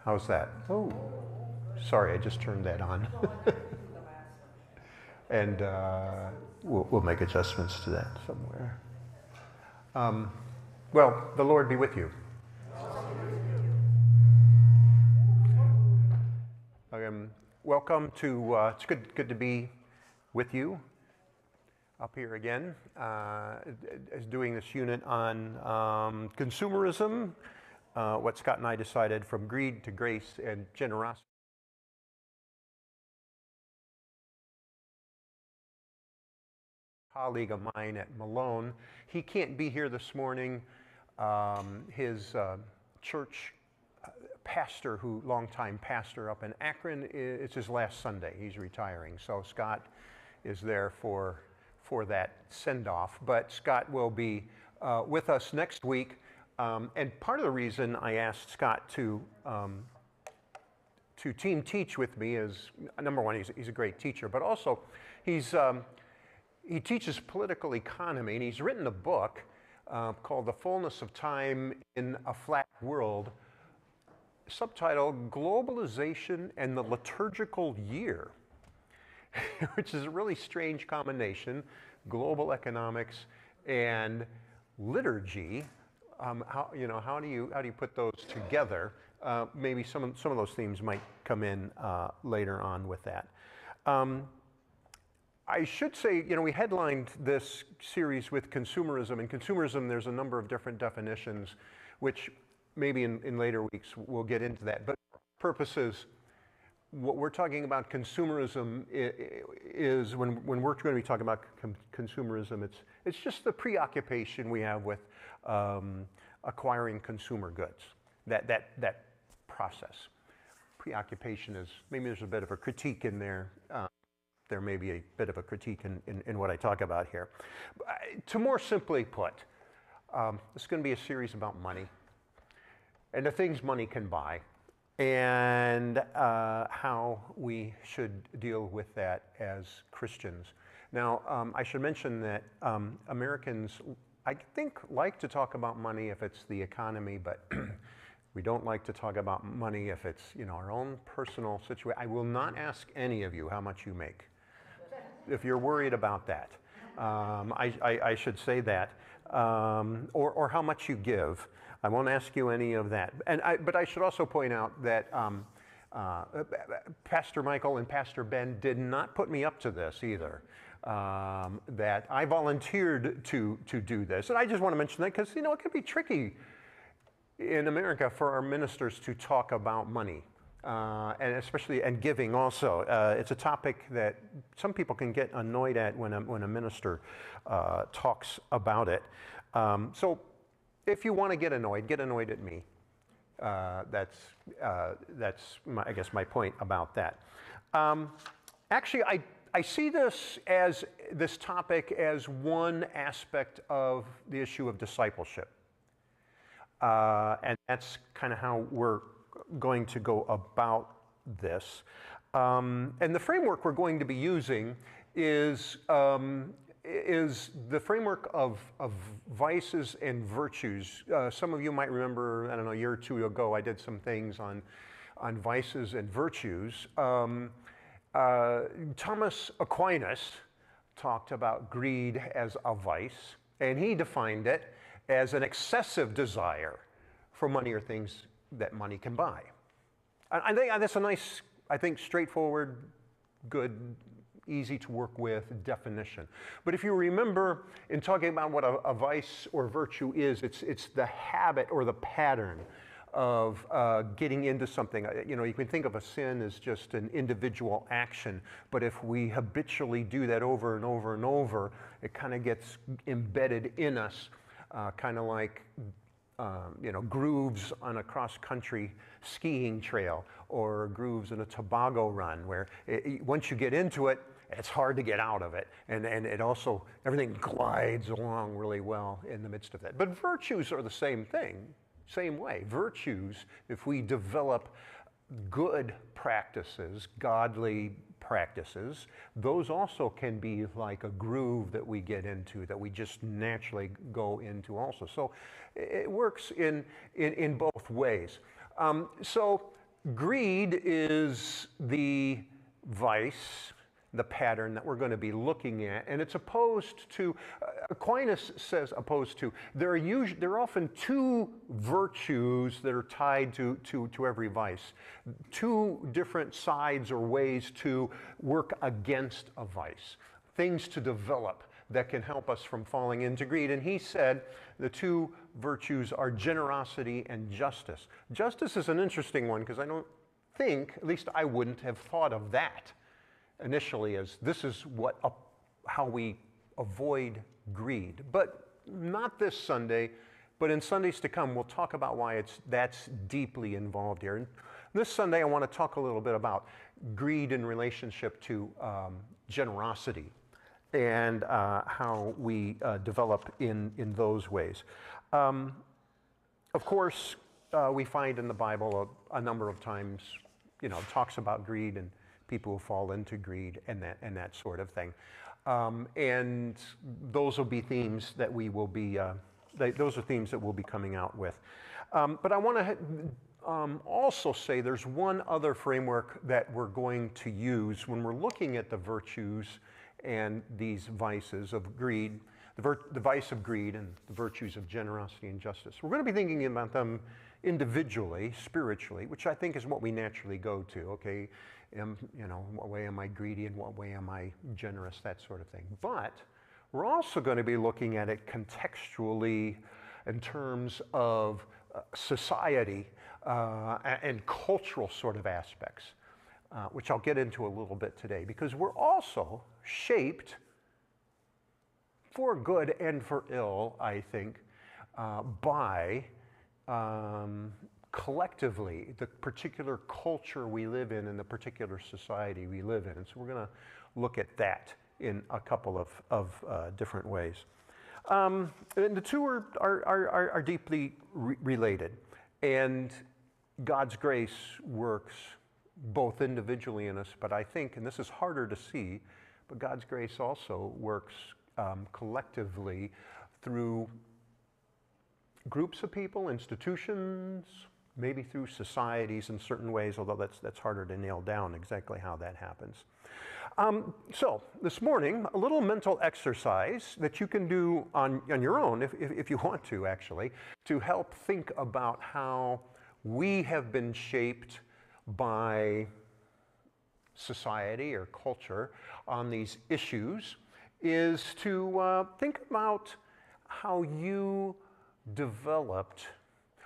How's that? Oh, sorry, I just turned that on. And we'll make adjustments to that somewhere. Well, the Lord be with you. Welcome to, it's good to be with you up here again, doing this unit on consumerism, what Scott and I decided from greed to grace and generosity. Colleague of mine at Malone, he can't be here this morning. His church pastor, longtime pastor up in Akron, it's his last Sunday. He's retiring, so Scott is there for that send-off. But Scott will be with us next week, and part of the reason I asked Scott to team teach with me is, number one, he's a great teacher, but also he teaches political economy, and he's written a book called The Fullness of Time in a Flat World, subtitled Globalization and the Liturgical Year, which is a really strange combination, global economics and liturgy. How do you put those together? Maybe some of those themes might come in later on with that. I should say, we headlined this series with consumerism. And consumerism, there's a number of different definitions, which maybe in later weeks we'll get into that. But for purposes, what we're talking about consumerism is when we're going to be talking about consumerism, it's just the preoccupation we have with acquiring consumer goods. That process. Preoccupation is, maybe there's a bit of a critique in there. There may be a bit of a critique in what I talk about here. To more simply put, this is going to be a series about money and the things money can buy, and how we should deal with that as Christians. Now, I should mention that Americans, I think, like to talk about money if it's the economy, but we don't like to talk about money if it's our own personal situation. I will not ask any of you how much you make, if you're worried about that. I should say that, or how much you give. I won't ask you any of that. But I should also point out that Pastor Michael and Pastor Ben did not put me up to this either. That I volunteered to do this, and I just want to mention that because it can be tricky in America for our ministers to talk about money. And especially giving also. It's a topic that some people can get annoyed at when a minister talks about it. So if you want to get annoyed at me. That's I guess my point about that. Actually, I see this topic as one aspect of the issue of discipleship. And that's kind of how we're going to go about this. And the framework we're going to be using is the framework of vices and virtues. Some of you might remember, I don't know, a year or two ago, I did some things on vices and virtues. Thomas Aquinas talked about greed as a vice, and he defined it as an excessive desire for money or things that money can buy. I think that's a nice, straightforward, good, easy to work with definition. But if you remember, in talking about what a vice or virtue is, it's the habit or the pattern of getting into something. You can think of a sin as just an individual action, but if we habitually do that over and over and over, it kind of gets embedded in us, kind of like grooves on a cross-country skiing trail, or grooves in a toboggan run, where once you get into it, it's hard to get out of it. And it also, everything glides along really well in the midst of that. But virtues are the same thing, same way. Virtues, if we develop good practices, godly practices, those also can be like a groove that we get into, that we just naturally go into also. So it works in both ways. So Greed is the vice, the pattern that we're going to be looking at, and it's opposed to, Aquinas says opposed to, there are often two virtues that are tied to every vice, two different sides or ways to work against a vice, things to develop that can help us from falling into greed. And he said the two virtues are generosity and justice. Justice is an interesting one because I don't think, at least I wouldn't have thought of that initially as this is how we avoid greed. But not this Sunday, but in Sundays to come, we'll talk about why that's deeply involved here. And this Sunday, I want to talk a little bit about greed in relationship to generosity and how we develop in those ways. Of course, we find in the Bible a number of times, it talks about greed and people who fall into greed and that sort of thing. And those will be themes that we will be, those are themes that we'll be coming out with. But I want to also say there's one other framework that we're going to use when we're looking at the virtues and these vices of greed, the vice of greed and the virtues of generosity and justice. We're going to be thinking about them individually, spiritually, which I think is what we naturally go to. Okay, in what way am I greedy? In what way am I generous? That sort of thing. But we're also going to be looking at it contextually in terms of society and cultural sort of aspects, which I'll get into a little bit today, because we're also shaped for good and for ill, I think, by collectively the particular culture we live in and the particular society we live in. And so we're going to look at that in a couple of different ways. And the two are deeply related. And God's grace works both individually in us, but I think, and this is harder to see, but God's grace also works collectively through groups of people, institutions, maybe through societies in certain ways, although that's harder to nail down exactly how that happens. So this morning, a little mental exercise that you can do on your own, if you want to actually, to help think about how we have been shaped by society or culture on these issues, is to think about how you developed.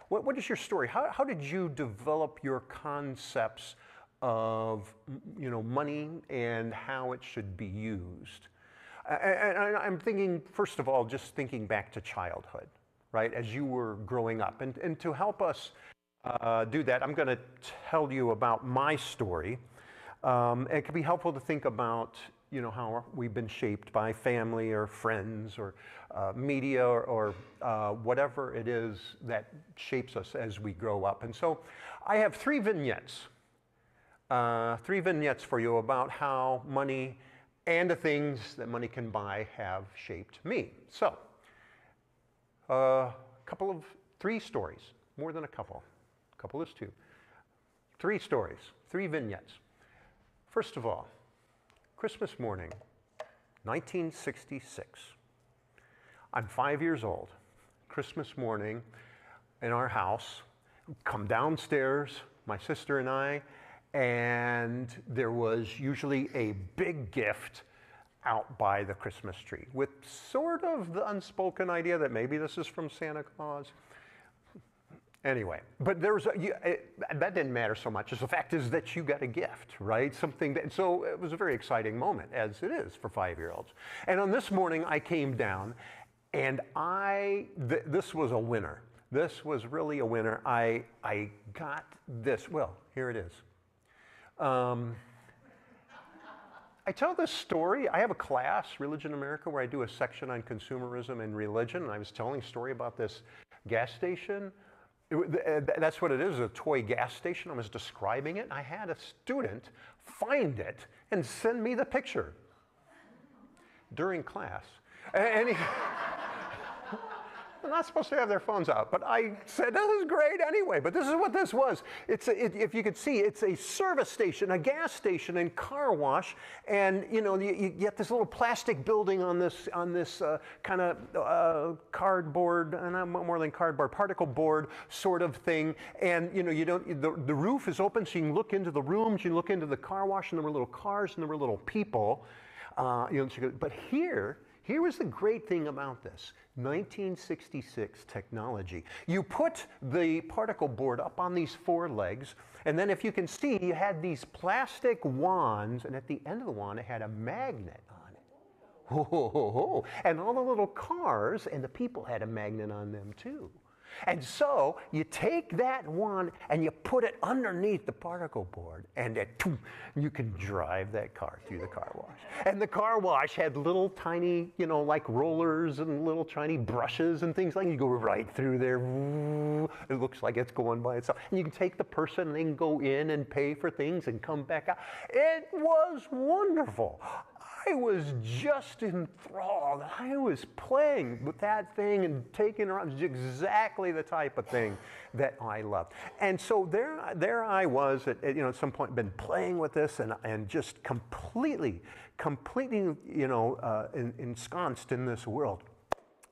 What is your story? How did you develop your concepts of money and how it should be used? And I'm thinking, first of all, just thinking back to childhood, right, as you were growing up. And to help us do that, I'm going to tell you about my story. It can be helpful to think about how we've been shaped by family or friends or media or whatever it is that shapes us as we grow up. And so I have three vignettes for you about how money and the things that money can buy have shaped me. So three stories, more than a couple is two. Three stories, three vignettes. First of all, Christmas morning, 1966. I'm 5 years old. Christmas morning in our house, come downstairs, my sister and I, and there was usually a big gift out by the Christmas tree with sort of the unspoken idea that maybe this is from Santa Claus. Anyway, but that didn't matter so much as the fact is that you got a gift, right? So it was a very exciting moment, as it is for 5-year-olds. And on this morning, I came down, and this was a winner. This was really a winner. I got this. Well, here it is. I tell this story. I have a class, Religion in America, where I do a section on consumerism and religion. And I was telling a story about this gas station. That's what it is, a toy gas station. I was describing it, and I had a student find it and send me the picture during class. And They're not supposed to have their phones out, but I said, this is great anyway, but this is what this was. If you could see, it's a service station, a gas station and car wash, and you get this little plastic building on this kind of cardboard, and more than cardboard, particle board sort of thing, and the roof is open, so you can look into the rooms, you can look into the car wash, and there were little cars, and there were little people, but here was the great thing about this. 1966 technology. You put the particle board up on these four legs, and then if you can see, you had these plastic wands, and at the end of the wand, it had a magnet on it. Ho, ho, ho, ho. And all the little cars and the people had a magnet on them too. And so you take that wand and you put it underneath the particle board, and you can drive that car through the car wash. And the car wash had little tiny, like rollers and little tiny brushes and things like that. You go right through there. It looks like it's going by itself. And you can take the person and they can go in and pay for things and come back out. It was wonderful. I was just enthralled. I was playing with that thing and taking around. It was exactly the type of thing that I loved. And so there I was at some point, been playing with this and just completely ensconced in this world.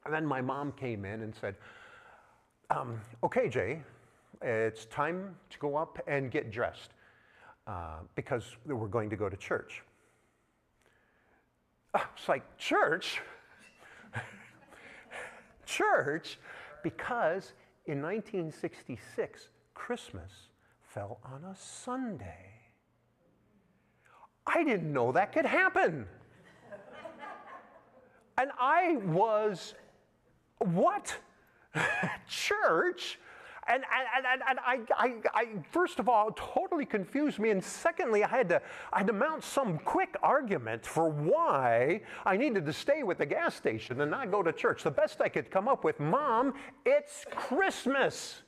And then my mom came in and said, okay, Jay, it's time to go up and get dressed because we're going to go to church. It's like, church? Church? Because in 1966, Christmas fell on a Sunday. I didn't know that could happen. And I was, what? Church? And I first of all, totally confused me, and secondly, I had to mount some quick argument for why I needed to stay with the gas station and not go to church. The best I could come up with, Mom, it's Christmas.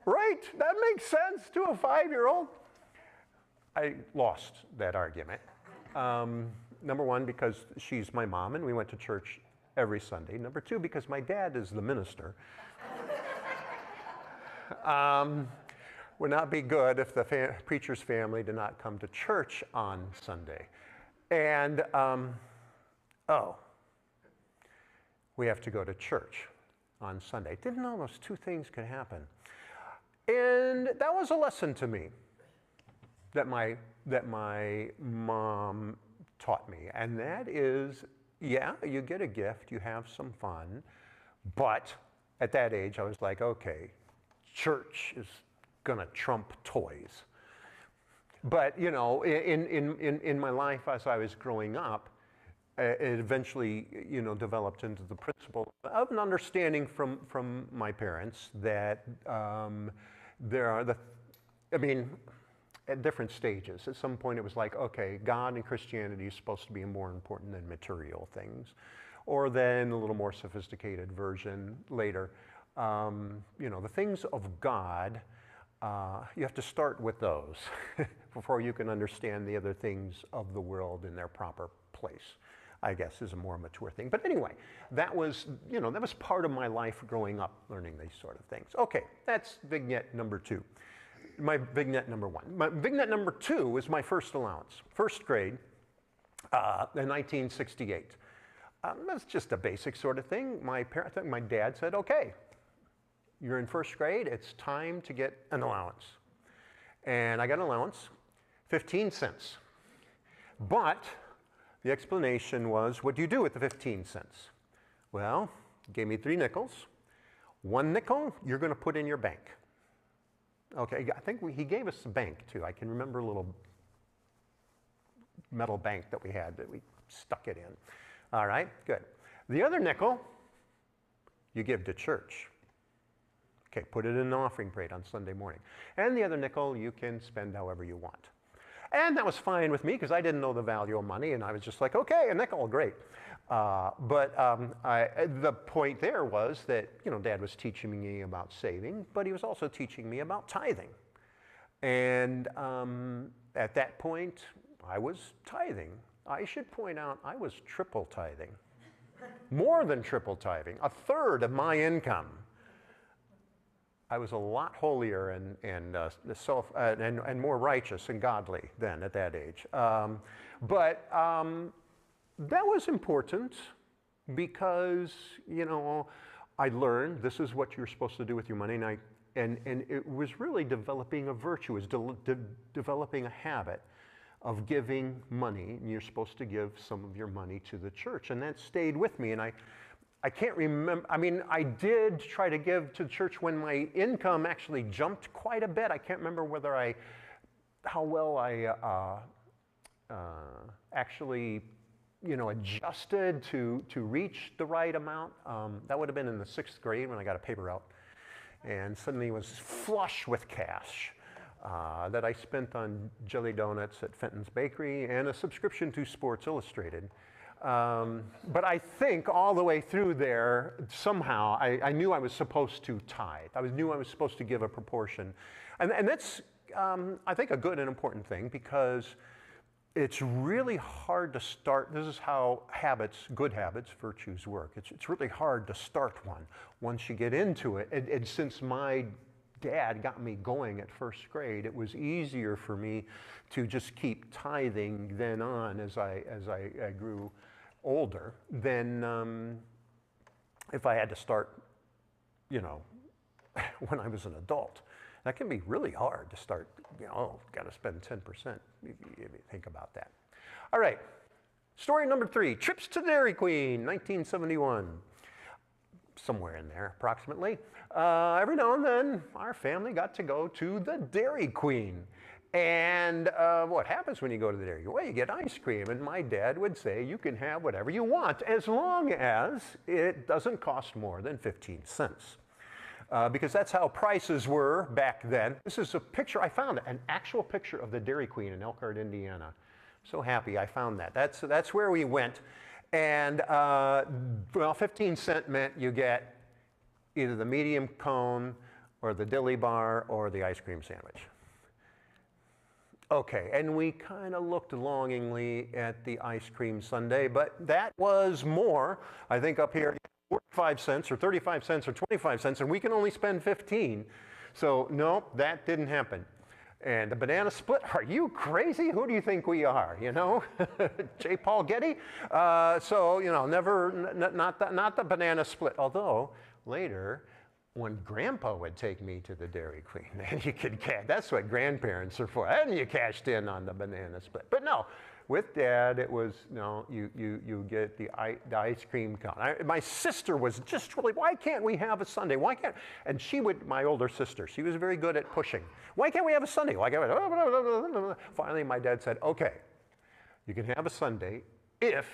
Right? That makes sense to a 5-year-old. I lost that argument. Number one, because she's my mom, and we went to church every Sunday. Number two, because my dad is the minister. Would not be good if the preacher's family did not come to church on Sunday. And, we have to go to church on Sunday. Didn't know those two things could happen. And that was a lesson to me that my mom taught me. And that is, yeah, you get a gift, you have some fun, but at that age I was like, okay, church is gonna trump toys. But in my life as I was growing up, it eventually developed into the principle of an understanding from my parents that there are at different stages. At some point it was like, okay, God and Christianity is supposed to be more important than material things. Or then a little more sophisticated version later, the things of God, you have to start with those before you can understand the other things of the world in their proper place, I guess, is a more mature thing. But anyway, that was part of my life growing up, learning these sort of things. Okay, that's vignette number two. My vignette number one. My vignette number two was my first allowance, first grade, in 1968. That's just a basic sort of thing. My dad said, okay, you're in first grade, it's time to get an allowance. And I got an allowance, 15 cents. But the explanation was, what do you do with the 15 cents? Well, he gave me 3 nickels. 1 nickel, you're going to put in your bank. Okay, I think he gave us a bank too. I can remember a little metal bank that we had that we stuck it in. All right, good. The other nickel, you give to church. Okay, put it in an offering plate on Sunday morning. And the other nickel, you can spend however you want. And that was fine with me because I didn't know the value of money, and I was just like, okay, a nickel, great. The point there was that, Dad was teaching me about saving, but he was also teaching me about tithing. And at that point, I was tithing. I should point out, I was triple tithing. more than triple tithing, a third of my income. I was a lot holier and more righteous and godly then at that age. But that was important because, you know, I learned this is what you're supposed to do with your money, and it was really developing a virtue, it was developing a habit of giving money, and you're supposed to give some of your money to the church, and that stayed with me. And I can't remember, I mean, I did try to give to the church when my income actually jumped quite a bit. I can't remember how well I actually, you know, adjusted to reach the right amount. That would have been in the 6th grade when I got a paper route and suddenly was flush with cash that I spent on jelly donuts at Fenton's Bakery and a subscription to Sports Illustrated. But I think all the way through there, somehow, I knew I was supposed to tithe. I knew I was supposed to give a proportion. And that's, I think, a good and important thing, because it's really hard to start. This is how good habits, virtues work. It's really hard to start one once you get into it. And since my dad got me going at 1st grade, it was easier for me to just keep tithing then on as I grew older than if I had to start, you know, when I was an adult. That can be really hard to start, you know, got to spend 10% if you think about that. All right, story number 3, trips to Dairy Queen, 1971. Somewhere in there, approximately. Every now and then, our family got to go to the Dairy Queen. And what happens when you go to the Dairy Queen? Well, you get ice cream, and my dad would say you can have whatever you want as long as it doesn't cost more than 15 cents. Because that's how prices were back then. This is a picture, I found an actual picture of the Dairy Queen in Elkhart, Indiana. So happy I found that. That's where we went. And well, 15 cent meant you get either the medium cone or the dilly bar or the ice cream sandwich. Okay, and we kind of looked longingly at the ice cream sundae, but that was more, I think up here, 45 cents or 35 cents or 25 cents, and we can only spend 15. So no, that didn't happen. And the banana split, are you crazy? Who do you think we are, you know? J. Paul Getty? So, you know, not the banana split. Although, later, when Grandpa would take me to the Dairy Queen, then you could that's what grandparents are for. And you cashed in on the banana split. But no, with Dad, it was, no, you get the ice cream cone. My sister was just really, why can't we have a sundae? Why can't, and she would, my older sister, she was very good at pushing. Why can't we have a sundae? Why can't we? Finally, my dad said, okay, you can have a sundae if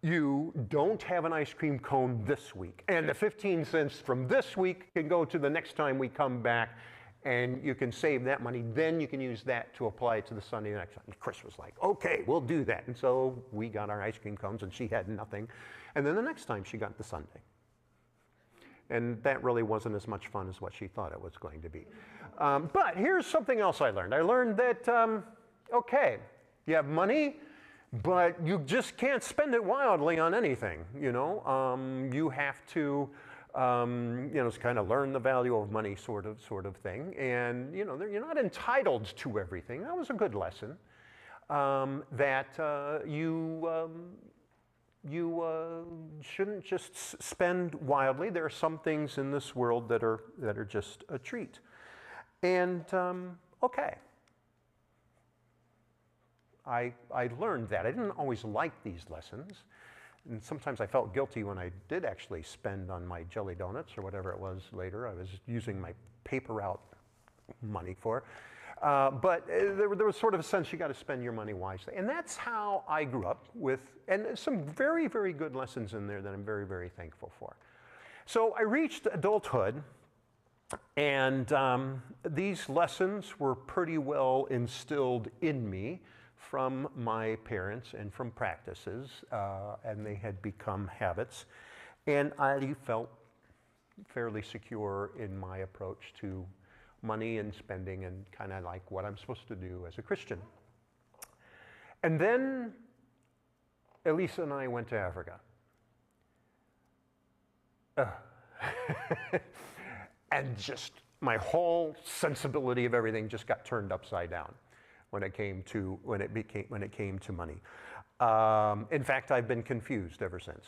you don't have an ice cream cone this week. And the 15 cents from this week can go to the next time we come back, and you can save that money. Then you can use that to apply it to the sundae the next time. And Chris was like, okay, we'll do that. And so we got our ice cream cones, and she had nothing. And then the next time she got the sundae. And that really wasn't as much fun as what she thought it was going to be. But here's something else I learned. I learned that, okay, you have money, but you just can't spend it wildly on anything, you know. You have to, you know, it's kind of learn the value of money sort of thing. And, you know, you're not entitled to everything. That was a good lesson. That you shouldn't just spend wildly. There are some things in this world that are just a treat. And, okay. I learned that. I didn't always like these lessons. And sometimes I felt guilty when I did actually spend on my jelly donuts or whatever it was later. I was using my paper route money for. But there was sort of a sense you got to spend your money wisely. And that's how I grew up with, and some very, very good lessons in there that I'm very, very thankful for. So I reached adulthood, and these lessons were pretty well instilled in me from my parents and from practices, and they had become habits. And I felt fairly secure in my approach to money and spending and kind of like what I'm supposed to do as a Christian. And then Elisa and I went to Africa. And just my whole sensibility of everything just got turned upside down when it came to money. In fact, I've been confused ever since.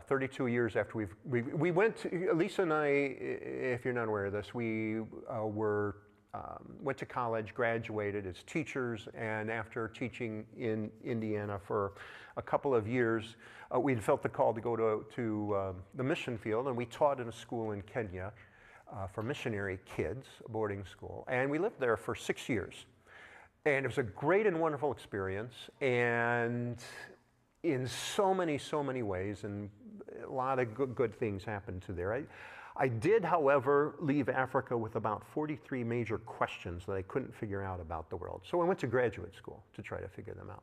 32 years after we went to, Lisa and I, if you're not aware of this, we went to college, graduated as teachers, and after teaching in Indiana for a couple of years, we felt the call to go to the mission field, and we taught in a school in Kenya for missionary kids, a boarding school, and we lived there for 6 years. And it was a great and wonderful experience, and in so many ways, and a lot of good things happened to there. I did, however, leave Africa with about 43 major questions that I couldn't figure out about the world. So I went to graduate school to try to figure them out.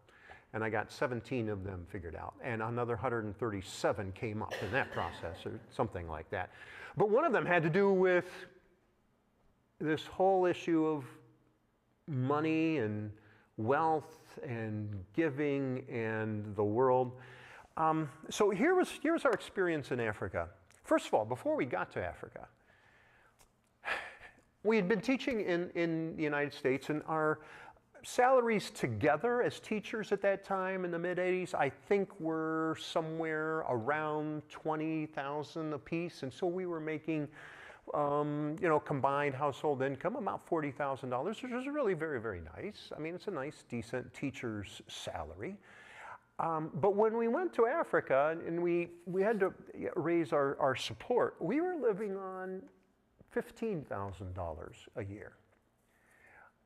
And I got 17 of them figured out, and another 137 came up in that process, or something like that. But one of them had to do with this whole issue of money and wealth and giving and the world. So here's our experience in Africa. First of all, before we got to Africa, we had been teaching in the United States, and our salaries together as teachers at that time in the mid-'80s, I think were somewhere around $20,000 a piece, and so we were making combined household income about $40,000, which is really very nice. I mean, it's a nice, decent teacher's salary. But when we went to Africa and we had to raise our support, we were living on $15,000 a year.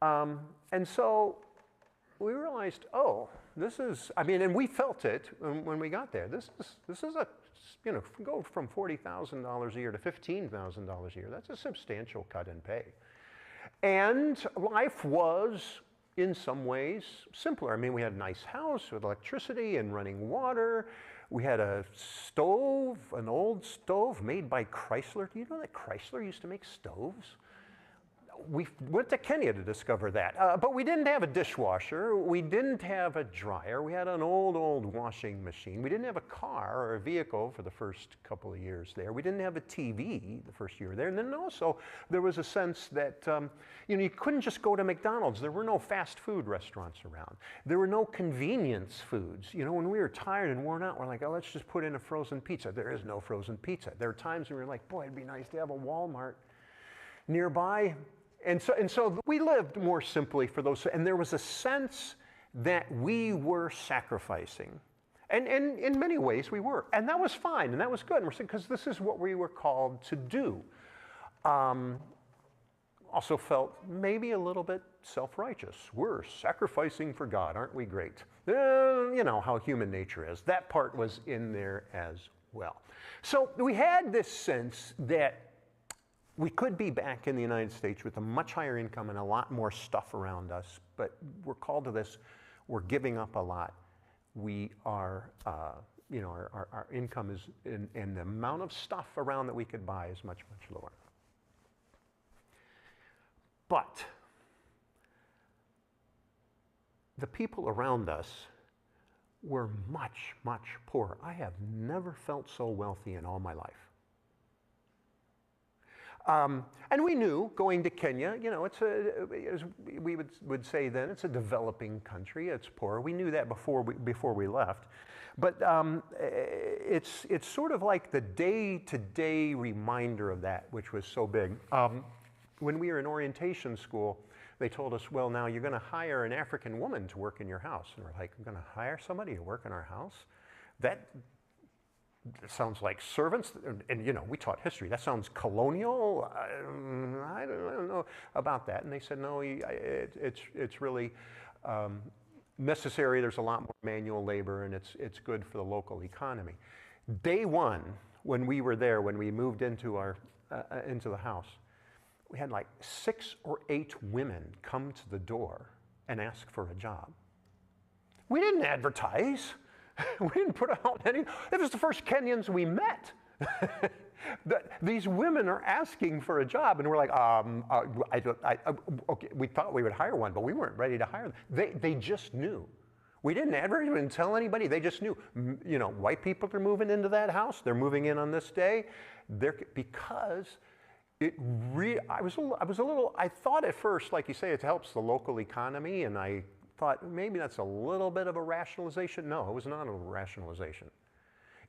And so we realized, oh, this is, I mean, and we felt it when we got there. This is a, go from $40,000 a year to $15,000 a year. That's a substantial cut in pay. And life was, in some ways, simpler. I mean, we had a nice house with electricity and running water. We had a stove, an old stove made by Chrysler. Do you know that Chrysler used to make stoves? We went to Kenya to discover that. But we didn't have a dishwasher. We didn't have a dryer. We had an old washing machine. We didn't have a car or a vehicle for the first couple of years there. We didn't have a TV the first year there. And then also there was a sense that you couldn't just go to McDonald's. There were no fast food restaurants around. There were no convenience foods. When we were tired and worn out, we're like, oh, let's just put in a frozen pizza. There is no frozen pizza. There are times when we were like, boy, it'd be nice to have a Walmart nearby. And so we lived more simply for those, and there was a sense that we were sacrificing. And in many ways we were. And that was fine, and that was good, because this is what we were called to do. Also felt maybe a little bit self-righteous. We're sacrificing for God, aren't we great? You know how human nature is. That part was in there as well. So we had this sense that we could be back in the United States with a much higher income and a lot more stuff around us, but we're called to this. We're giving up a lot. We are, our income is, and the amount of stuff around that we could buy is much lower. But the people around us were much poorer. I have never felt so wealthy in all my life. And we knew going to Kenya, we would say then, it's a developing country, it's poor. We knew that before we left. But it's sort of like the day-to-day reminder of that, which was so big. When we were in orientation school, they told us, well, now you're going to hire an African woman to work in your house. And we're like, I'm going to hire somebody to work in our house? That sounds like servants, and we taught history. That sounds colonial. I don't know about that. And they said, no, it's really necessary. There's a lot more manual labor, and it's good for the local economy. Day one, when we were there, when we moved into the house, we had like 6 or 8 women come to the door and ask for a job. We didn't advertise. We didn't put out any. It was the first Kenyans we met. These women are asking for a job, and we're like, okay, we thought we would hire one, but we weren't ready to hire them. They just knew. We didn't even tell anybody. They just knew, you know, white people are moving into that house. They're moving in on this day. Because I thought at first, like you say, it helps the local economy, and I thought maybe that's a little bit of a rationalization. No, it was not a rationalization.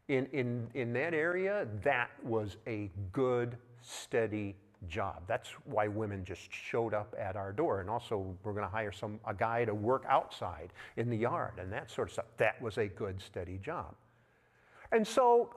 In that area, that was a good, steady job. That's why women just showed up at our door. And also, we're going to hire a guy to work outside in the yard and that sort of stuff. That was a good, steady job. And so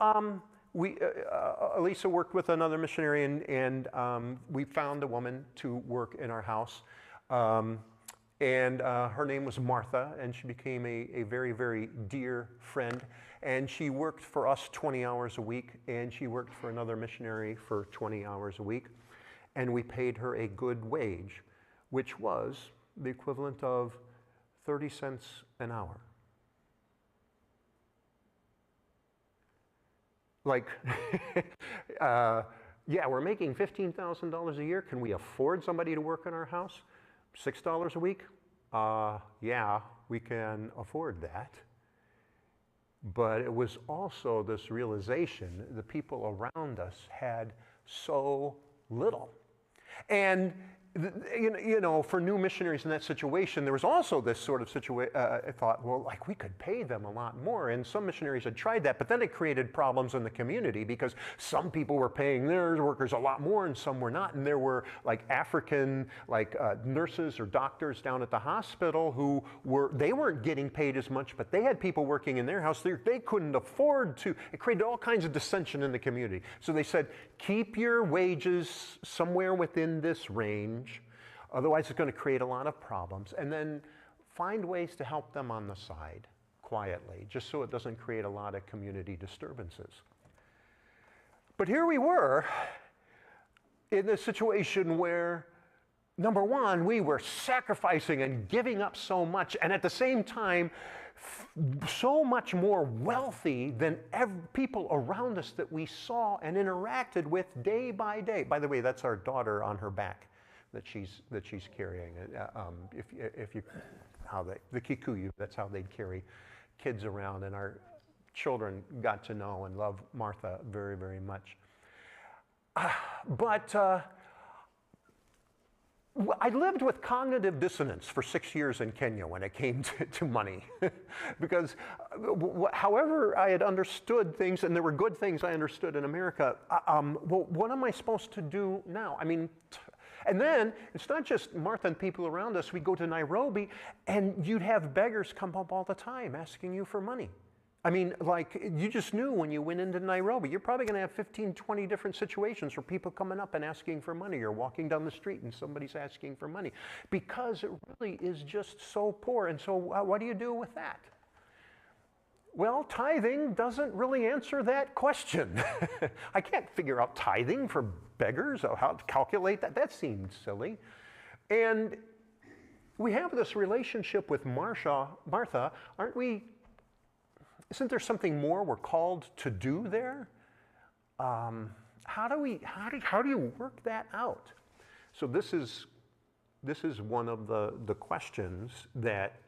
Elisa worked with another missionary, and we found a woman to work in our house. And her name was Martha, and she became a very, very dear friend. And she worked for us 20 hours a week, and she worked for another missionary for 20 hours a week. And we paid her a good wage, which was the equivalent of 30 cents an hour. Like, yeah, we're making $15,000 a year. Can we afford somebody to work in our house? $6 a week? Yeah, we can afford that. But it was also this realization the people around us had so little. And you know, for new missionaries in that situation, there was also this sort of situation. I thought, well, like we could pay them a lot more, and some missionaries had tried that, but then it created problems in the community because some people were paying their workers a lot more, and some were not. And there were like African, nurses or doctors down at the hospital who weren't getting paid as much, but they had people working in their house. They couldn't afford to. It created all kinds of dissension in the community. So they said, keep your wages somewhere within this range. Otherwise, it's going to create a lot of problems. And then find ways to help them on the side, quietly, just so it doesn't create a lot of community disturbances. But here we were in a situation where, number one, we were sacrificing and giving up so much, and at the same time, so much more wealthy than people around us that we saw and interacted with day by day. By the way, that's our daughter on her back that she's carrying. The Kikuyu, that's how they'd carry kids around, and our children got to know and love Martha very, very much. I lived with cognitive dissonance for 6 years in Kenya when it came to money. Because however I had understood things, and there were good things I understood in America, well, what am I supposed to do now? I mean, and then it's not just Martha and people around us. We'd go to Nairobi, and you'd have beggars come up all the time asking you for money. I mean, like, you just knew when you went into Nairobi, you're probably going to have 15, 20 different situations where people coming up and asking for money, or walking down the street and somebody's asking for money, because it really is just so poor. And so what do you do with that? Well, tithing doesn't really answer that question. I can't figure out tithing for beggars, or how to calculate that. That seems silly. And we have this relationship with Martha, aren't we? Isn't there something more we're called to do there? How do you work that out? So this is one of the questions that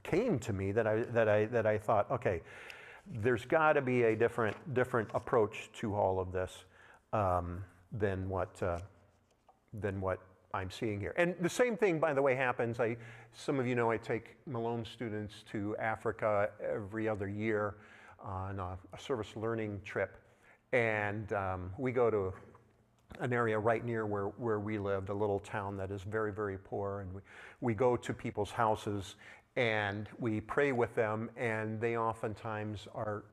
came to me that I thought, okay, there's got to be a different approach to all of this than what I'm seeing here. And the same thing, by the way, happens. Some of you know I take Malone students to Africa every other year on a service learning trip. And we go to an area right near where we lived, a little town that is very, very poor. And we go to people's houses and we pray with them, and they oftentimes are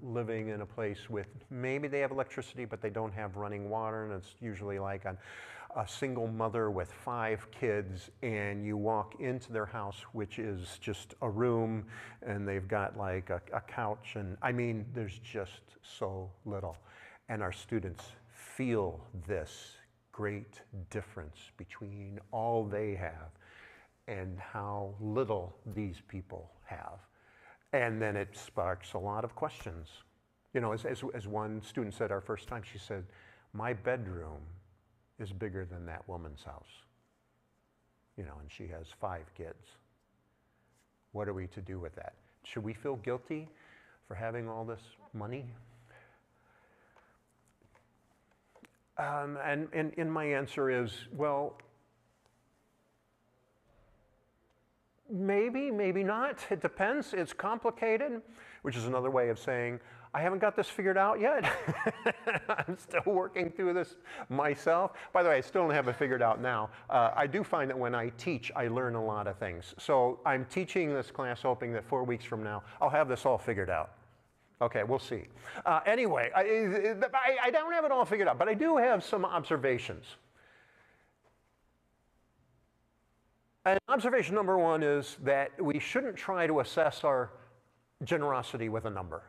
living in a place with, maybe they have electricity, but they don't have running water, and it's usually like a single mother with 5 kids, and you walk into their house, which is just a room, and they've got like a couch, and I mean, there's just so little. And our students feel this great difference between all they have and how little these people have. And then it sparks a lot of questions. You know, as one student said our first time, she said, my bedroom is bigger than that woman's house. You know, and she has 5 kids. What are we to do with that? Should we feel guilty for having all this money? And my answer is, well, maybe, maybe not. It depends. It's complicated, which is another way of saying, I haven't got this figured out yet. I'm still working through this myself. By the way, I still don't have it figured out now. I do find that when I teach, I learn a lot of things. So I'm teaching this class hoping that 4 weeks from now, I'll have this all figured out. Okay, we'll see. Anyway, I don't have it all figured out, but I do have some observations. And observation number one is that we shouldn't try to assess our generosity with a number.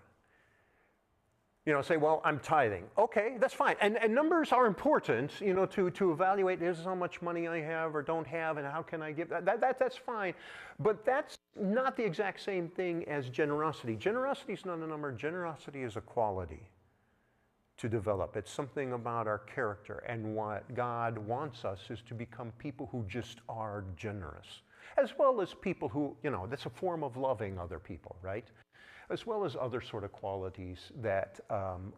You know, say, well, I'm tithing. Okay, that's fine. And numbers are important, you know, to evaluate, this is how much money I have or don't have, and how can I give. That's fine. But that's not the exact same thing as generosity. Generosity is not a number. Generosity is a quality to develop. It's something about our character. And what God wants us is to become people who just are generous, as well as people who, you know, that's a form of loving other people, right? As well as other sort of qualities that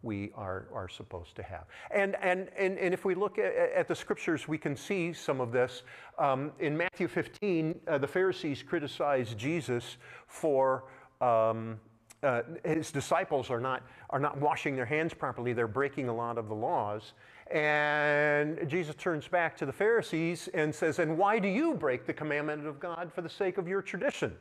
we are supposed to have. And if we look at the scriptures, we can see some of this. In Matthew 15, the Pharisees criticized Jesus for his disciples are not washing their hands properly. They're breaking a lot of the laws. And Jesus turns back to the Pharisees and says, and why do you break the commandment of God for the sake of your tradition?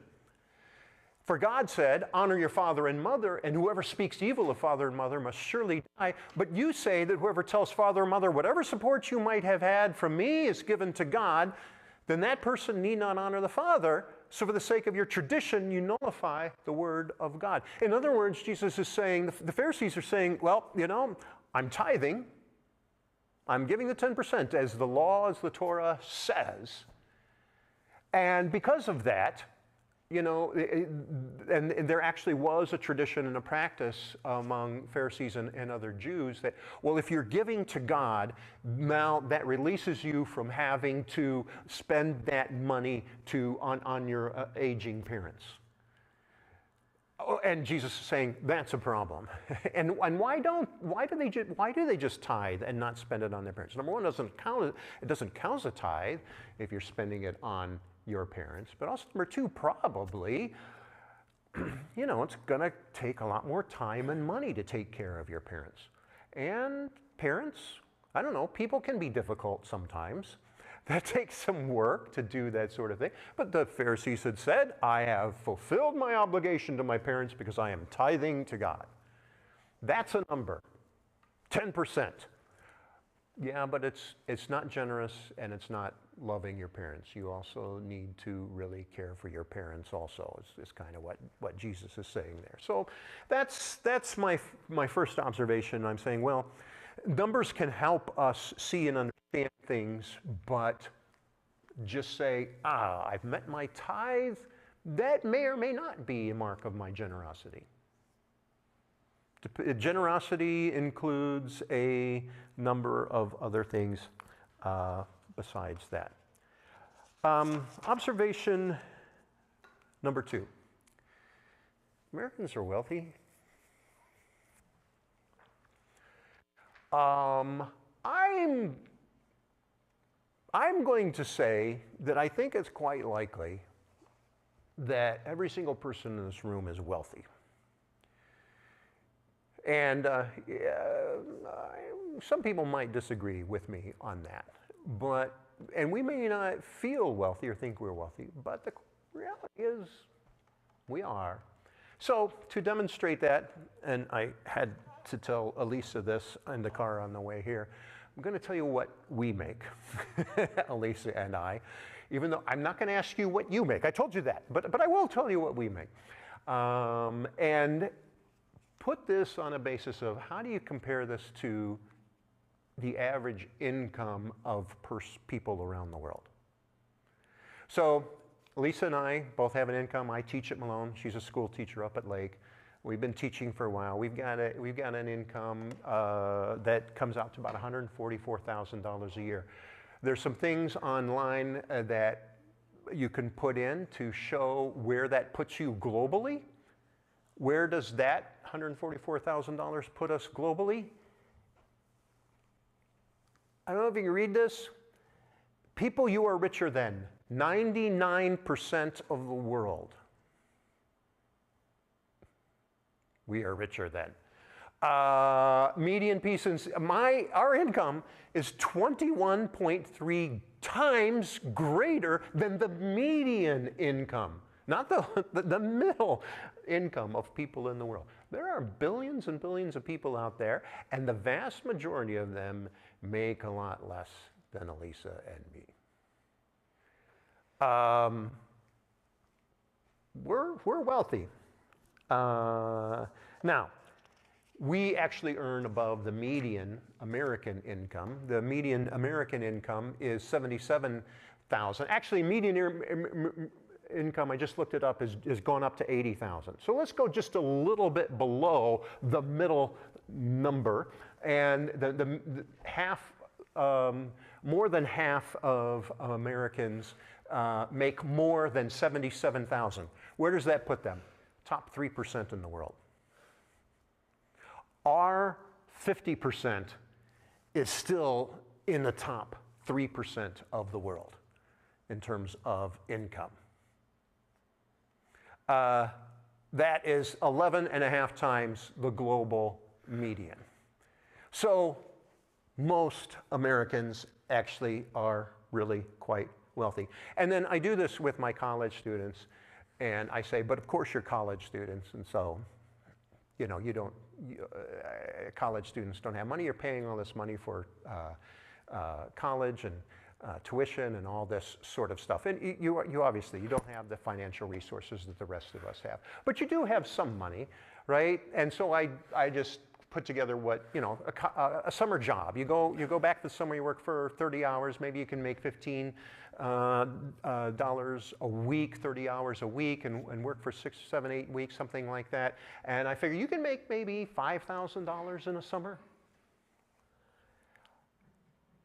For God said, honor your father and mother, and whoever speaks evil of father and mother must surely die. But you say that whoever tells father or mother, whatever support you might have had from me is given to God, then that person need not honor the Father. So for the sake of your tradition, you nullify the word of God. In other words, Jesus is saying, the Pharisees are saying, well, you know, I'm tithing. I'm giving the 10% as the law, as the Torah says. And because of that, you know, and there actually was a tradition and a practice among Pharisees and other Jews that, well, if you're giving to God, now that releases you from having to spend that money on your aging parents. Oh, and Jesus is saying that's a problem. and why do they just tithe and not spend it on their parents? Number one, it doesn't count as a tithe if you're spending it on your parents, but also number two, probably, you know, it's going to take a lot more time and money to take care of your parents. And parents, I don't know, people can be difficult sometimes. That takes some work to do that sort of thing. But the Pharisees had said, I have fulfilled my obligation to my parents because I am tithing to God. That's a number, 10%. Yeah, but it's not generous and it's not loving your parents. You also need to really care for your parents also, is kind of what Jesus is saying there. So that's my first observation. I'm saying, well, numbers can help us see and understand things, but just say, I've met my tithe, that may or may not be a mark of my generosity. Generosity includes a number of other things besides that. Observation number two. Americans are wealthy. I'm going to say that I think it's quite likely that every single person in this room is wealthy. And some people might disagree with me on that, and we may not feel wealthy or think we're wealthy, but the reality is we are. So to demonstrate that, and I had to tell Elisa this in the car on the way here, I'm going to tell you what we make, Elisa and I, even though I'm not going to ask you what you make. I told you that, but I will tell you what we make. And put this on a basis of how do you compare this to the average income of people around the world. So Lisa and I both have an income. I teach at Malone. She's a school teacher up at Lake. We've been teaching for a while. We've got an income that comes out to about $144,000 a year. There's some things online that put in to show where that puts you globally. Where does that $144,000 put us globally? I don't know if you can read this. People you are richer than, 99% of the world. We are richer than. Median piece in our income is 21.3 times greater than the median income, not the middle income of people in the world. There are billions and billions of people out there, and the vast majority of them make a lot less than Elisa and me. We're wealthy. Now, we actually earn above the median American income. The median American income is $77,000. Actually, median income, I just looked it up, is gone up to $80,000. So let's go just a little bit below the middle number, and the half, more than half of Americans make more than $77,000. Where does that put them? Top 3% in the world. Our 50% is still in the top 3% of the world in terms of income. That is 11.5 times the global median. So most Americans actually are really quite wealthy. And then I do this with my college students, and I say, but of course you're college students, and so, you know, college students don't have money. You're paying all this money for college and tuition and all this sort of stuff. And you obviously, you don't have the financial resources that the rest of us have. But you do have some money, right? And so I just put together what, you know, a summer job. You go back this summer, you work for 30 hours, maybe you can make $15 a week, 30 hours a week, and work for 6, 7, 8 weeks, something like that. And I figure you can make maybe $5,000 in a summer.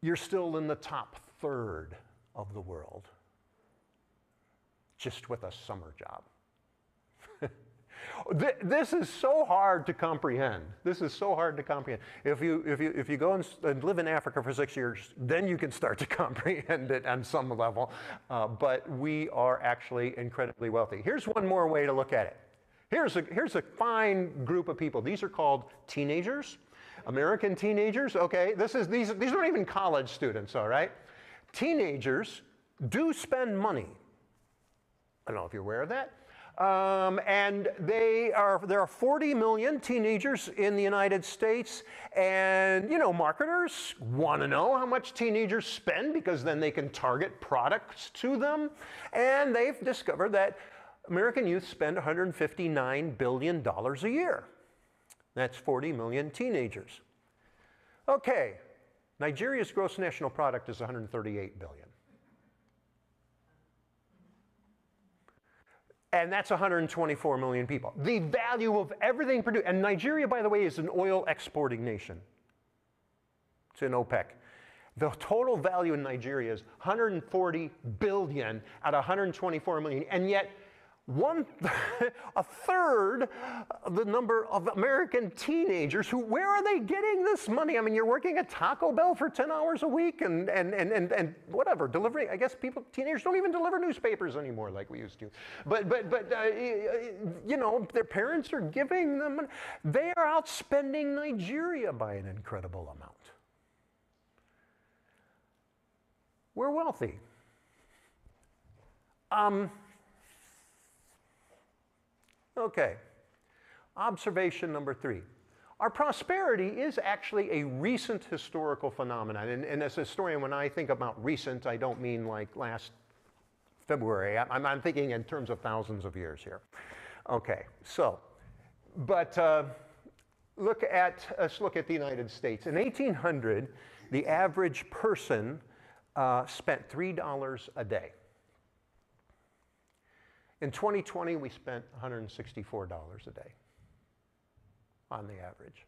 You're still in the top third of the world, just with a summer job. This is so hard to comprehend. This is so hard to comprehend. If you go and live in Africa for 6 years, then you can start to comprehend it on some level. But we are actually incredibly wealthy. Here's one more way to look at it. Here's a fine group of people. These are called teenagers, American teenagers. Okay, these aren't even college students. All right, teenagers do spend money. I don't know if you're aware of that. And there are 40 million teenagers in the United States, and you know, marketers want to know how much teenagers spend because then they can target products to them, and they've discovered that American youth spend $159 billion a year. That's 40 million teenagers. Okay, Nigeria's gross national product is $138 billion. And that's 124 million people. The value of everything produced, and Nigeria, by the way, is an oil exporting nation. It's in OPEC. The total value in Nigeria is 140 billion out of 124 million, and yet a third of the number of American teenagers where are they getting this money? I mean, you're working at Taco Bell for 10 hours a week and whatever, delivering. I guess teenagers don't even deliver newspapers anymore like we used to. But you know, their parents are giving them money. They are outspending Nigeria by an incredible amount. We're wealthy. Okay, observation number 3. Our prosperity is actually a recent historical phenomenon. And as a historian, when I think about recent, I don't mean like last February. I'm thinking in terms of thousands of years here. Okay, so, but let's look at the United States. In 1800, the average person spent $3 a day. In 2020, we spent $164 a day on the average.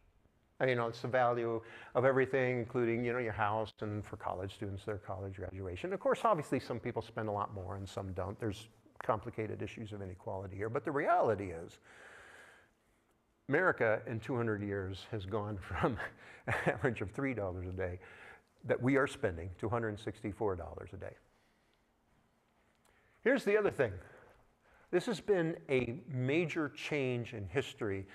You know, it's the value of everything, including, you know, your house, and for college students, their college graduation. Of course, obviously, some people spend a lot more and some don't. There's complicated issues of inequality here. But the reality is, America in 200 years has gone from an average of $3 a day that we are spending to $164 a day. Here's the other thing. This has been a major change in history.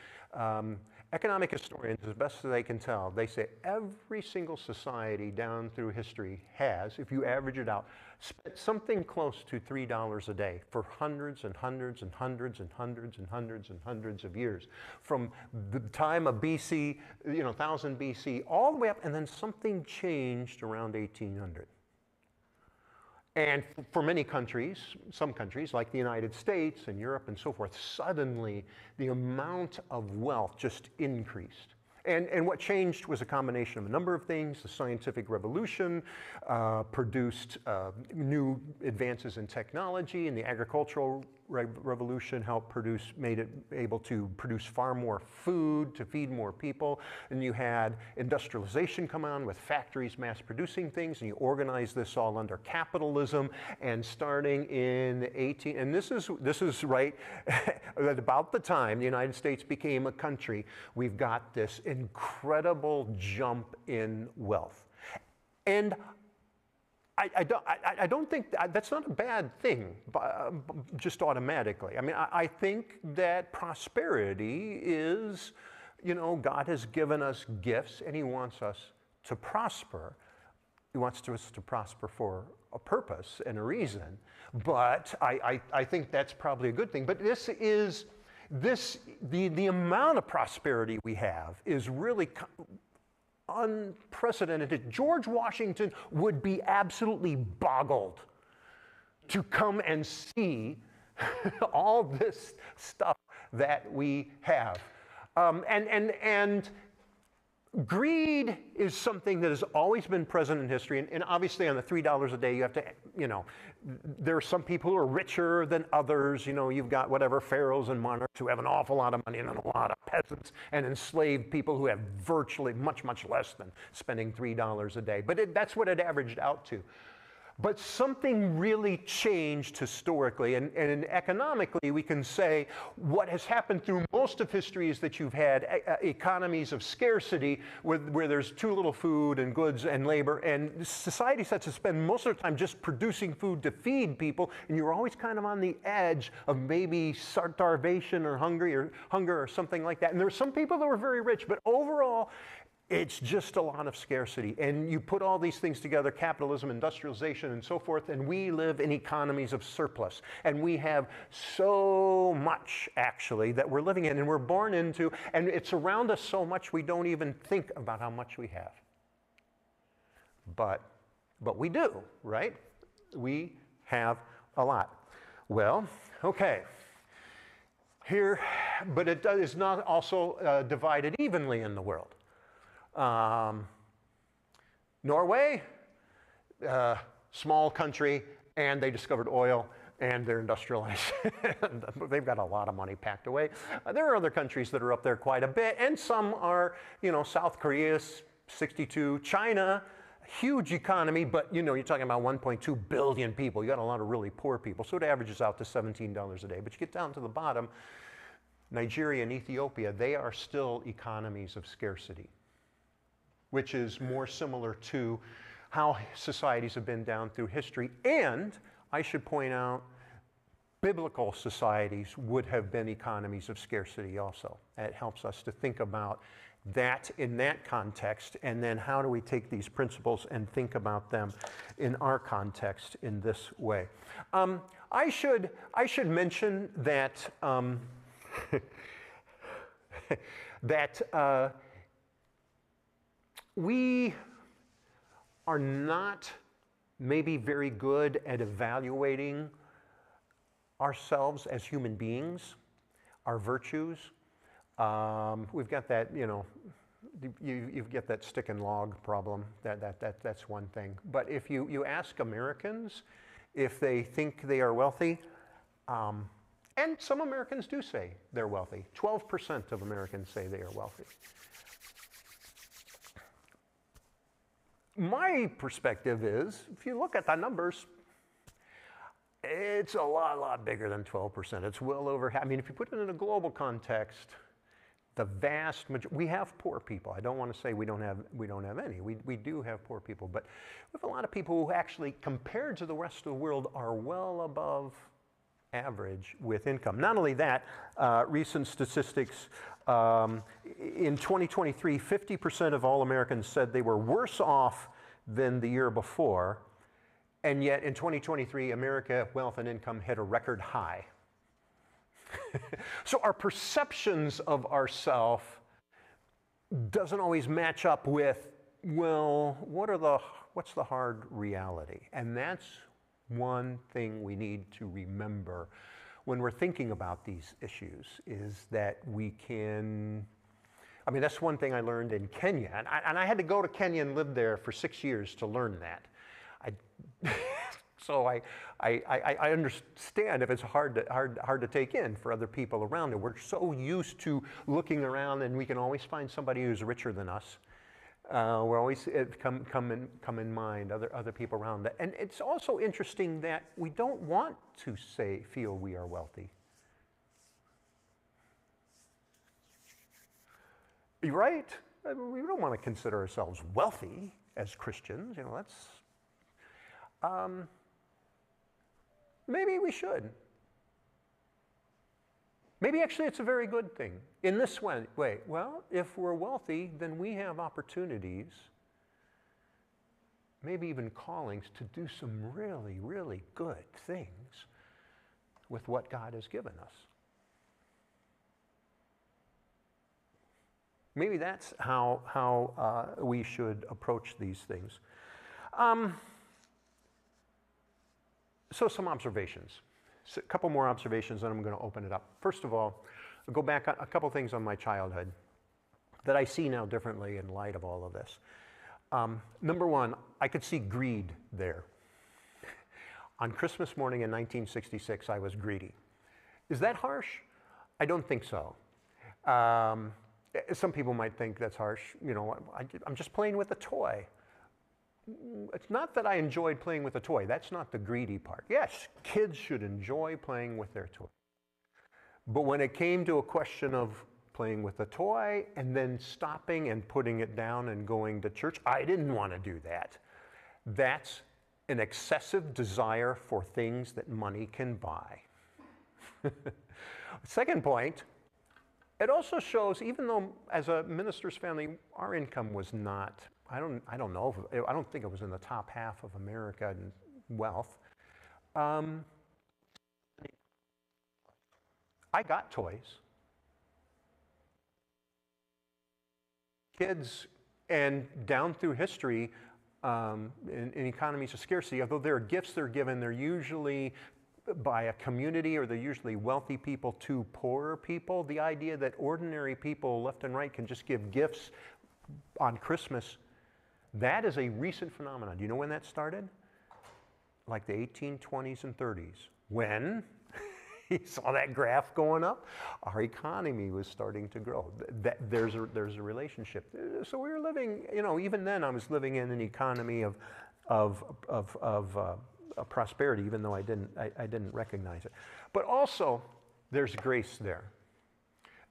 Economic historians, as best as they can tell, they say every single society down through history has, if you average it out, spent something close to $3 a day for hundreds and hundreds and hundreds and hundreds and hundreds and hundreds of years. From the time of BC, 1000 BC, all the way up, and then something changed around 1800. And for many countries, some countries like the United States and Europe and so forth, suddenly the amount of wealth just increased. And what changed was a combination of a number of things. The scientific revolution produced new advances in technology, and the agricultural revolution made it able to produce far more food to feed more people. And you had industrialization come on with factories mass producing things, and you organized this all under capitalism. And starting in the and this is right at about the time the United States became a country, we've got this incredible jump in wealth. And I don't think that's not a bad thing, just automatically. I mean, I think that prosperity is, God has given us gifts and He wants us to prosper. He wants us to prosper for a purpose and a reason. But I think that's probably a good thing. But the amount of prosperity we have is really unprecedented. George Washington would be absolutely boggled to come and see all this stuff that we have. And greed is something that has always been present in history, and obviously on the $3 a day you have to, there are some people who are richer than others. You've got whatever pharaohs and monarchs who have an awful lot of money, and a lot of peasants and enslaved people who have virtually much, much less than spending $3 a day. But that's what it averaged out to. But something really changed historically, and economically we can say what has happened through most of history is that you've had economies of scarcity where there's too little food and goods and labor, and societies had to spend most of the time just producing food to feed people, and you're always kind of on the edge of maybe starvation or hunger or something like that. And there were some people that were very rich, but overall it's just a lot of scarcity. And you put all these things together, capitalism, industrialization, and so forth, and we live in economies of surplus. And we have so much, actually, that we're living in and we're born into, and it's around us so much we don't even think about how much we have. But we do, right? We have a lot. Well, okay. Here, but it is not also divided evenly in the world. Norway, small country, and they discovered oil, and they're industrialized. They've got a lot of money packed away. There are other countries that are up there quite a bit, and some are, South Korea, 62, China, huge economy, but you're talking about 1.2 billion people. You got a lot of really poor people, so it averages out to $17 a day. But you get down to the bottom, Nigeria and Ethiopia, they are still economies of scarcity, which is more similar to how societies have been down through history. And I should point out, biblical societies would have been economies of scarcity also. It helps us to think about that in that context, and then how do we take these principles and think about them in our context in this way. I should mention that we are not maybe very good at evaluating ourselves as human beings, our virtues. We've got that, you get that stick and log problem. That's one thing. But if you ask Americans if they think they are wealthy, and some Americans do say they're wealthy. 12% of Americans say they are wealthy. My perspective is, if you look at the numbers, it's a lot bigger than 12%. It's well over half. I mean, if you put it in a global context, the vast majority, we have poor people. I don't want to say we don't have any. We do have poor people, but we have a lot of people who actually, compared to the rest of the world, are well above average with income. Not only that, recent statistics, in 2023, 50% of all Americans said they were worse off than the year before, and yet in 2023, America wealth and income hit a record high. So our perceptions of ourselves doesn't always match up with, well, what's the hard reality? And that's one thing we need to remember when we're thinking about these issues, is that we can, I mean, that's one thing I learned in Kenya, and I had to go to Kenya and live there for 6 years to learn that. So I understand if it's hard to take in for other people around it. We're so used to looking around, and we can always find somebody who's richer than us. We're always come in mind other people around that. And it's also interesting that we don't want to feel we are wealthy. You're right? I mean, we don't want to consider ourselves wealthy as Christians. You know, that's maybe we should. Maybe actually it's a very good thing. In this way, well, if we're wealthy, then we have opportunities, maybe even callings, to do some really, really good things with what God has given us. Maybe that's how we should approach these things. So some observations. So a couple more observations, and I'm going to open it up. First of all, I'll go back a couple things on my childhood that I see now differently in light of all of this. Number one, I could see greed there. On Christmas morning in 1966, I was greedy. Is that harsh? I don't think so. Some people might think that's harsh. You know, I'm just playing with a toy. It's not that I enjoyed playing with a toy. That's not the greedy part. Yes, kids should enjoy playing with their toy. But when it came to a question of playing with a toy and then stopping and putting it down and going to church, I didn't want to do that. That's an excessive desire for things that money can buy. Second point, it also shows, even though as a minister's family, our income was not, I don't think it was in the top half of America in wealth. I got toys. Kids, and down through history, in economies of scarcity, although there are gifts they're given, they're usually by a community, or they're usually wealthy people to poorer people. The idea that ordinary people left and right can just give gifts on Christmas, that is a recent phenomenon. Do you know when that started? Like the 1820s and 30s, when you saw that graph going up, our economy was starting to grow. There's a relationship. So we were living, you know, even then I was living in an economy of prosperity, even though I didn't recognize it. But also, there's grace there.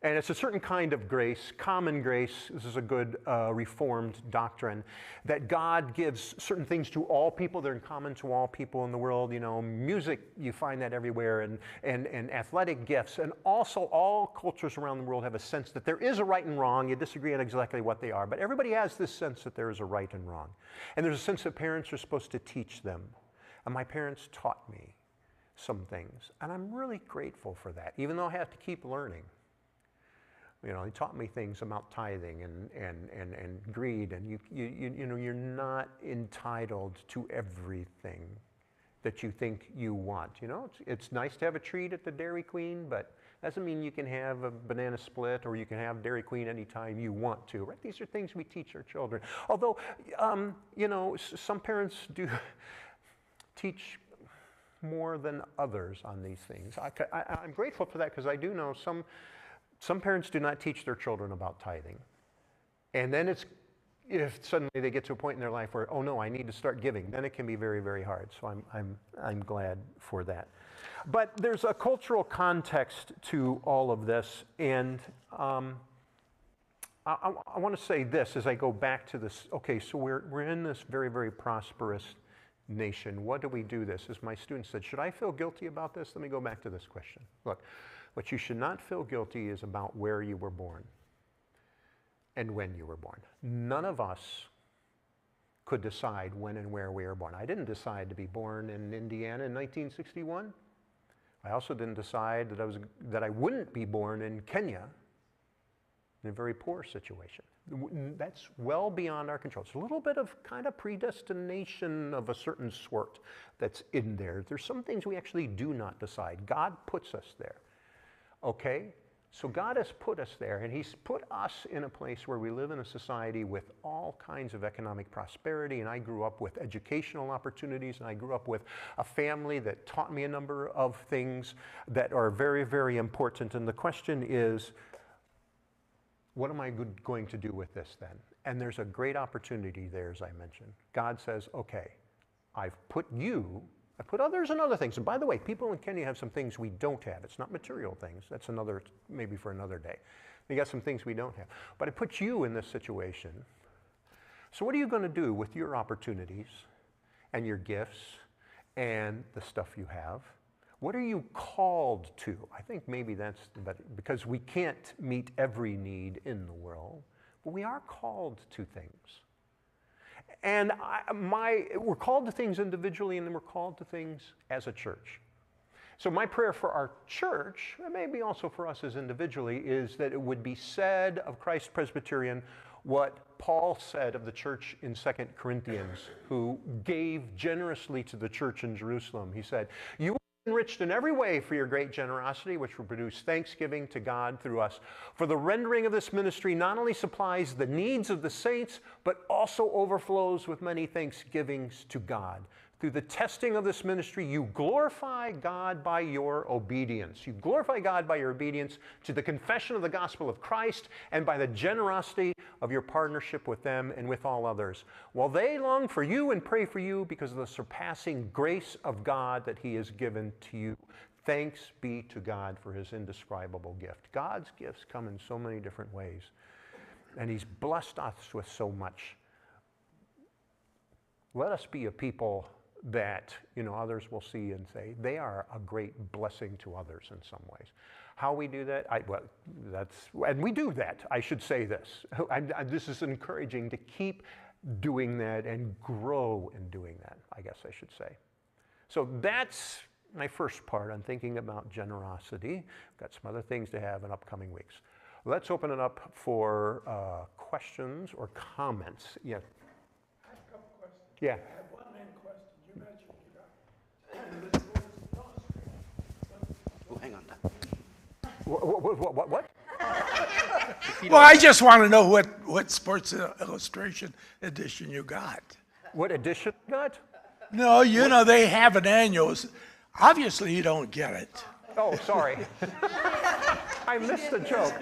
And it's a certain kind of grace, common grace. This is a good Reformed doctrine, that God gives certain things to all people. They're in common to all people in the world. You know, music, you find that everywhere, and athletic gifts. And also, all cultures around the world have a sense that there is a right and wrong. You disagree on exactly what they are, but everybody has this sense that there is a right and wrong. And there's a sense that parents are supposed to teach them. And my parents taught me some things. And I'm really grateful for that, even though I have to keep learning. You know, he taught me things about tithing and greed, and you know, you're not entitled to everything that you think you want. You know, it's nice to have a treat at the Dairy Queen, but doesn't mean you can have a banana split or you can have Dairy Queen anytime you want to. Right? These are things we teach our children. Although, you know, some parents do teach more than others on these things. I'm grateful for that, because I do know some parents do not teach their children about tithing. And then it's if suddenly they get to a point in their life where, oh no, I need to start giving, then it can be very, very hard. So I'm glad for that. But there's a cultural context to all of this, and I want to say this as I go back to this. Okay, so we're in this very, very prosperous nation. What do we do this? As my student said, should I feel guilty about this? Let me go back to this question. Look, what you should not feel guilty is about where you were born and when you were born. None of us could decide when and where we were born. I didn't decide to be born in Indiana in 1961. I also didn't decide that I wouldn't be born in Kenya in a very poor situation. That's well beyond our control. It's a little bit of kind of predestination of a certain sort that's in there. There's some things we actually do not decide. God puts us there, okay? So God has put us there, and He's put us in a place where we live in a society with all kinds of economic prosperity, and I grew up with educational opportunities, and I grew up with a family that taught me a number of things that are very, very important. And the question is, what am I going to do with this then? And there's a great opportunity there, as I mentioned. God says, okay, I've put others and other things. And by the way, people in Kenya have some things we don't have. It's not material things. That's maybe for another day. They got some things we don't have. But I put you in this situation. So what are you going to do with your opportunities and your gifts and the stuff you have? What are you called to? I think maybe that's because we can't meet every need in the world, but we are called to things. And we're called to things individually, and then we're called to things as a church. So my prayer for our church, and maybe also for us as individually, is that it would be said of Christ Presbyterian what Paul said of the church in 2 Corinthians, who gave generously to the church in Jerusalem. He said, "You are enriched in every way for your great generosity, which will produce thanksgiving to God through us. For the rendering of this ministry not only supplies the needs of the saints, but also overflows with many thanksgivings to God. Through the testing of this ministry, you glorify God by your obedience. You glorify God by your obedience to the confession of the gospel of Christ and by the generosity of your partnership with them and with all others, while they long for you and pray for you because of the surpassing grace of God that He has given to you. Thanks be to God for His indescribable gift." God's gifts come in so many different ways, and He's blessed us with so much. Let us be a people that others will see and say they are a great blessing to others in some ways. How we do that? And we do that. I should say this. This is encouraging to keep doing that and grow in doing that, I guess I should say. So that's my first part on thinking about generosity. I've got some other things to have in upcoming weeks. Let's open it up for questions or comments. Yeah. I have a couple questions. Yeah. I have one main question. You mentioned you got Oh, hang on. What? Well, I just want to know what Sports Illustration edition you got. What edition you got? No, they have an annual. Obviously, you don't get it. Oh, sorry. I missed the joke.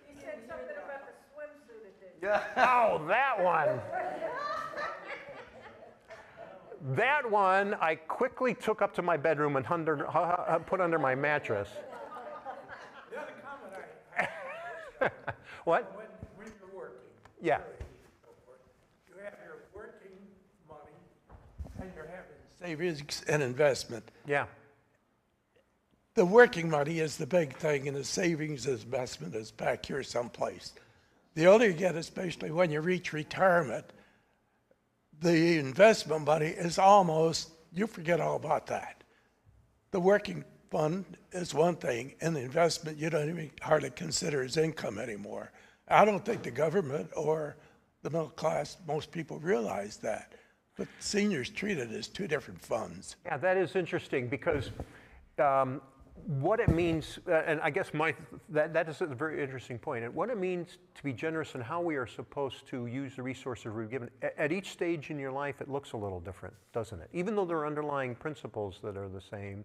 He said something about the swimsuit edition. Oh, that one. That one I quickly took up to my bedroom and put under my mattress. The other comment I have, What? when you're working, Yeah. you have your working money and you're having savings and investment. Yeah. The working money is the big thing, and the savings investment is back here someplace. The older you get, especially when you reach retirement, the investment money is almost, you forget all about that. The working fund is one thing, and the investment you don't even hardly consider as income anymore. I don't think the government or the middle class, most people realize that. But seniors treat it as two different funds. Yeah, that is interesting because what it means, and I guess that is a very interesting point, and what it means to be generous and how we are supposed to use the resources we're given. At each stage in your life, it looks a little different, doesn't it? Even though there are underlying principles that are the same.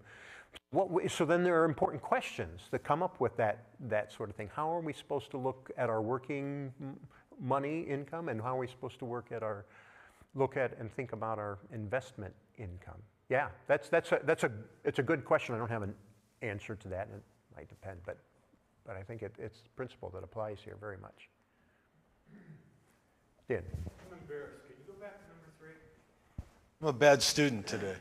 So then there are important questions that come up with that sort of thing. How are we supposed to look at our working money income, and how are we supposed to look at and think about our investment income? Yeah, it's a good question. I don't have an answer to that, and it might depend, but I think it's the principle that applies here very much. Dan? I'm embarrassed. Can you go back to number 3? I'm a bad student today.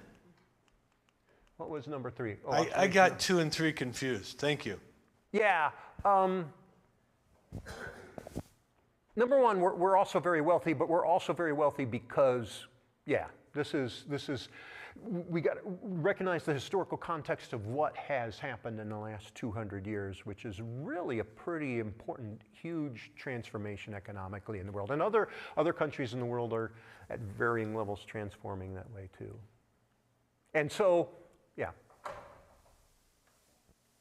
What was number 3? Oh, I got 2 and 3 confused. Thank you. Yeah. Number one, we're also very wealthy, but we're also very wealthy because, yeah, we got to recognize the historical context of what has happened in the last 200 years, which is really a pretty important, huge transformation economically in the world. And other countries in the world are at varying levels transforming that way too. And so, yeah,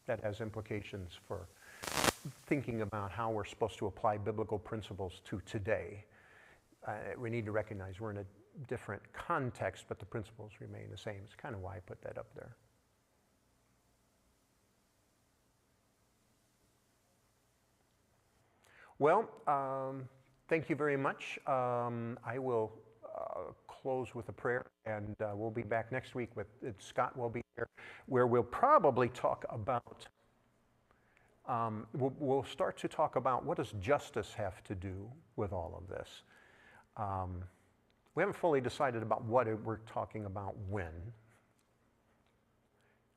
that has implications for thinking about how we're supposed to apply biblical principles to today. We need to recognize we're in a different context, but the principles remain the same. It's kind of why I put that up there. Well, thank you very much. I will close with a prayer, and we'll be back next week with Scott will be here, where we'll probably talk about we'll start to talk about what does justice have to do with all of this. We haven't fully decided about what we're talking about when.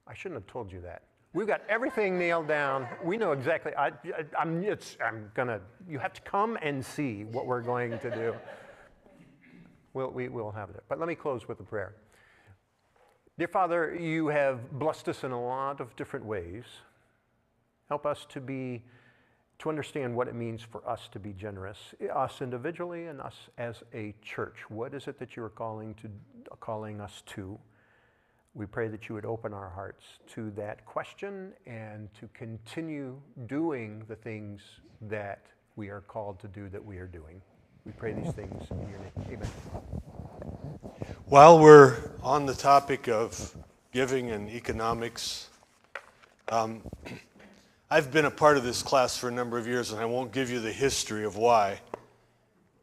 I shouldn't have told you that. We've got everything nailed down. We know exactly. You have to come and see what we're going to do. We'll have it. But let me close with a prayer. Dear Father, you have blessed us in a lot of different ways. Help us to understand what it means for us to be generous, us individually and us as a church. What is it that you are calling us to? We pray that you would open our hearts to that question and to continue doing the things that we are called to do that we are doing. We pray these things in your name. Amen. While we're on the topic of giving and economics, I've been a part of this class for a number of years, and I won't give you the history of why,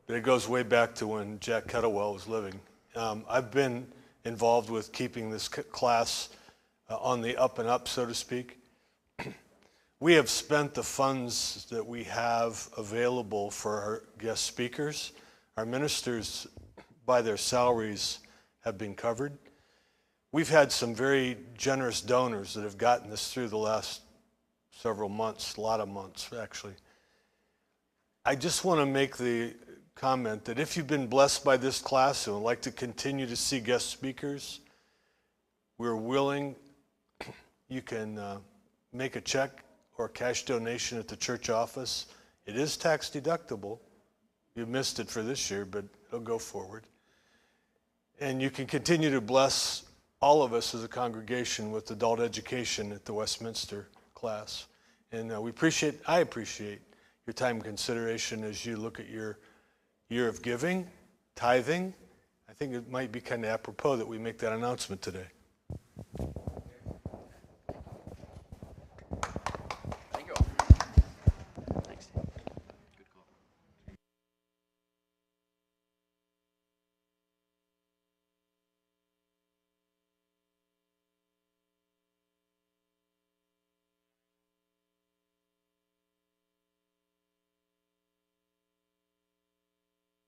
but it goes way back to when Jack Kettlewell was living. I've been involved with keeping this class on the up and up, so to speak. We have spent the funds that we have available for our guest speakers. Our ministers, by their salaries, have been covered. We've had some very generous donors that have gotten us through the last several months, a lot of months actually. I just want to make the comment that if you've been blessed by this class and would like to continue to see guest speakers, we're willing. You can make a check or a cash donation at the church office. It is tax deductible. You missed it for this year, but it'll go forward. And you can continue to bless all of us as a congregation with adult education at the Westminster class. And I appreciate your time and consideration as you look at your year of giving, tithing. I think it might be kind of apropos that we make that announcement today.